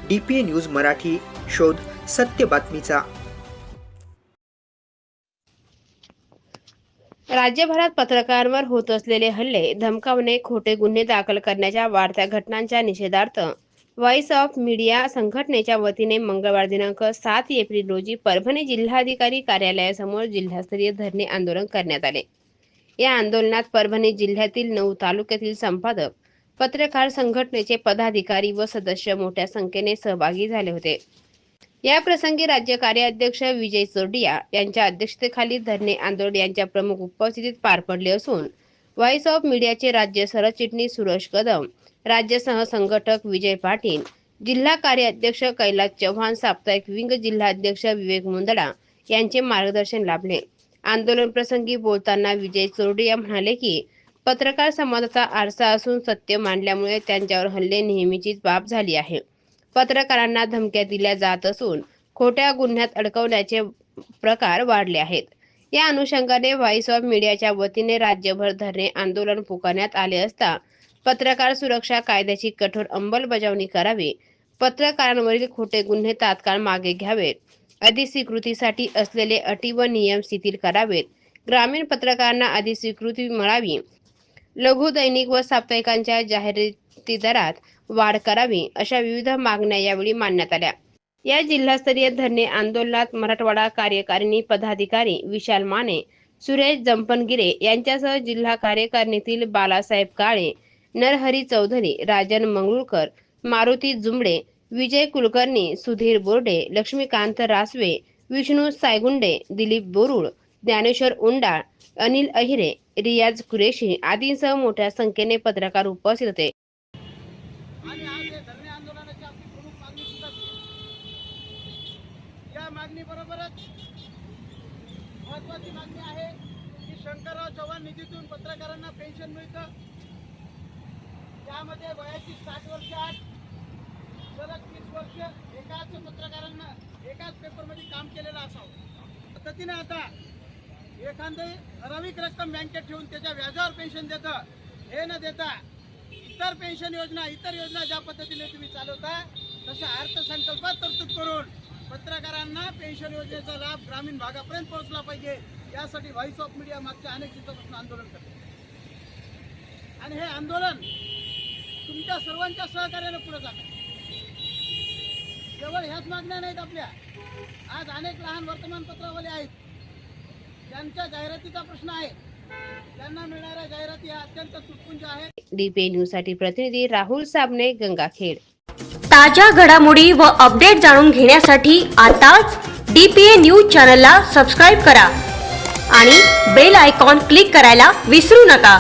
DPA news Marathi, शोध सत्य बातमीचा। राज्यभरात पत्रकारांवर होत असलेले हल्ले, धमकावणे, खोटे गुन्हे दाखल करण्याच्या वाढत्या घटनांच्या निषेधार्थ व्हॉइस ऑफ मीडिया संघटनेच्या वतीने मंगळवार दिनांक 7 एप्रिल रोजी परभणी जिल्हाधिकारी कार्यालयासमोर जिल्हास्तरीय धरणे आंदोलन करण्यात आले। या आंदोलनात परभणी जिल्ह्यातील 9 तालुक्यातील संपादक, पत्रकार संघटनेचे पदाधिकारी व सदस्य मोठ्या संख्येने सहभागी झाले होते। या प्रसंगी राज्य कार्याध्यक्ष विजय चोरडिया यांच्या अध्यक्षतेखाली धरणे आंदोलन यांच्या प्रमुख उपस्थितीत पार पडले असून व्हॉइस ऑफ मीडियाचे राज्य सरचिटणीस सुरेश कदम, राज्य सहसंघटक विजय पाटील, जिल्हा कार्याध्यक्ष कैलास चव्हाण, साप्ताहिक विंग जिल्हाध्यक्ष विवेक मुंदडा यांचे मार्गदर्शन लाभले। आंदोलन प्रसंगी बोलताना विजय चोरडिया म्हणाले की पत्रकार समाजाचा आरसा असून सत्य मांडल्यामुळे त्यांच्यावर हल्ले नेहमीचीच बाब झाली आहे। पत्रकारांना धमक्या दिल्या जात असून खोट्या गुन्ह्यात अडकवण्याचे प्रकार वाढले आहेत। या अनुषंगाने व्हॉइस ऑफ मीडियाच्या वतीने राज्यभर धरणे आंदोलन पुकारण्यात आले असता पत्रकार सुरक्षा कायद्याची कठोर अंमलबजावणी करावी, पत्रकारांवरील खोटे गुन्हे तात्काळ मागे घ्यावेत, अधिस्वीकृतीसाठी असलेले अटी व नियम शिथिल करावेत, ग्रामीण पत्रकारांना अधिस्वीकृती मिळावी, लघु दैनिक व साप्ताहिकांच्या जाहिराती दरात वाढ करावी, अशा विविध मागण्या यावेळी मांडण्यात आल्या। या जिल्हास्तरीय धरणे आंदोलनात मराठवाडा कार्यकारिणी पदाधिकारी विशाल माने, सुरेश जंपनगिरे यांच्यासह जिल्हा कार्यकारिणीतील बालासाहेब काळे, नरहरी चौधरी, राजन मंगळूरकर, मारुती जुमडे, विजय कुलकर्णी, सुधीर बोर्डे, लक्ष्मीकांत रासवे, विष्णू सायगुंडे, दिलीप बोरुड, ज्ञानेश्वर उंडाळ, अनिल अहिरे, रियाज कुरेशी आदींसह मोठ्या संख्येने पत्रकार उपस्थित होते। आणि आज हे धरणे आंदोलनाची आपली प्रमुख मागणी सुद्धा या मागणीबरोबरच महत्त्वाची मागणी आहे की शंकरराव चव्हाण निधीतून पत्रकारांना पेन्शन मिळतं। त्यामध्ये वयाची 60 वर्ष आत सलग 30 वर्ष एकाच पत्रकारांना एकाच पेपरमध्ये काम केलेलं असावं। पद्धतीने आता एखादी ठराविक रक्कम बँकेत ठेवून त्याच्या व्याजावर पेन्शन देतं, हे न देता इतर पेन्शन योजना, इतर योजना ज्या पद्धतीने तुम्ही चालवता तसं अर्थसंकल्पात तरतूद करून पत्रकारांना पेन्शन योजनेचा लाभ ग्रामीण भागापर्यंत पोहोचला पाहिजे, यासाठी व्हॉइस ऑफ मीडिया मागच्या अनेक दिवसापासून आंदोलन करते। आणि हे आंदोलन तुमच्या सर्वांच्या सहकार्याने पुढे जात आहे। केवळ ह्याच मागण्या नाहीत आपल्या, आज अनेक लहान वर्तमानपत्रावाले आहेत ज्यांच्या जाहिरातीचा प्रश्न आहे, त्यांना मिळणाऱ्या जाहिराती अत्यंत तुटपुंज आहेत। DPA न्यूज साठी प्रतिनिधी राहुल साबणे, गंगाखेड। ताज्या घडामोडी व अपडेट जाणून घेण्यासाठी आताच DPA न्यूज चॅनलला सबस्क्राइब करा आणि बेल आयकॉन क्लिक करायला विसरू नका।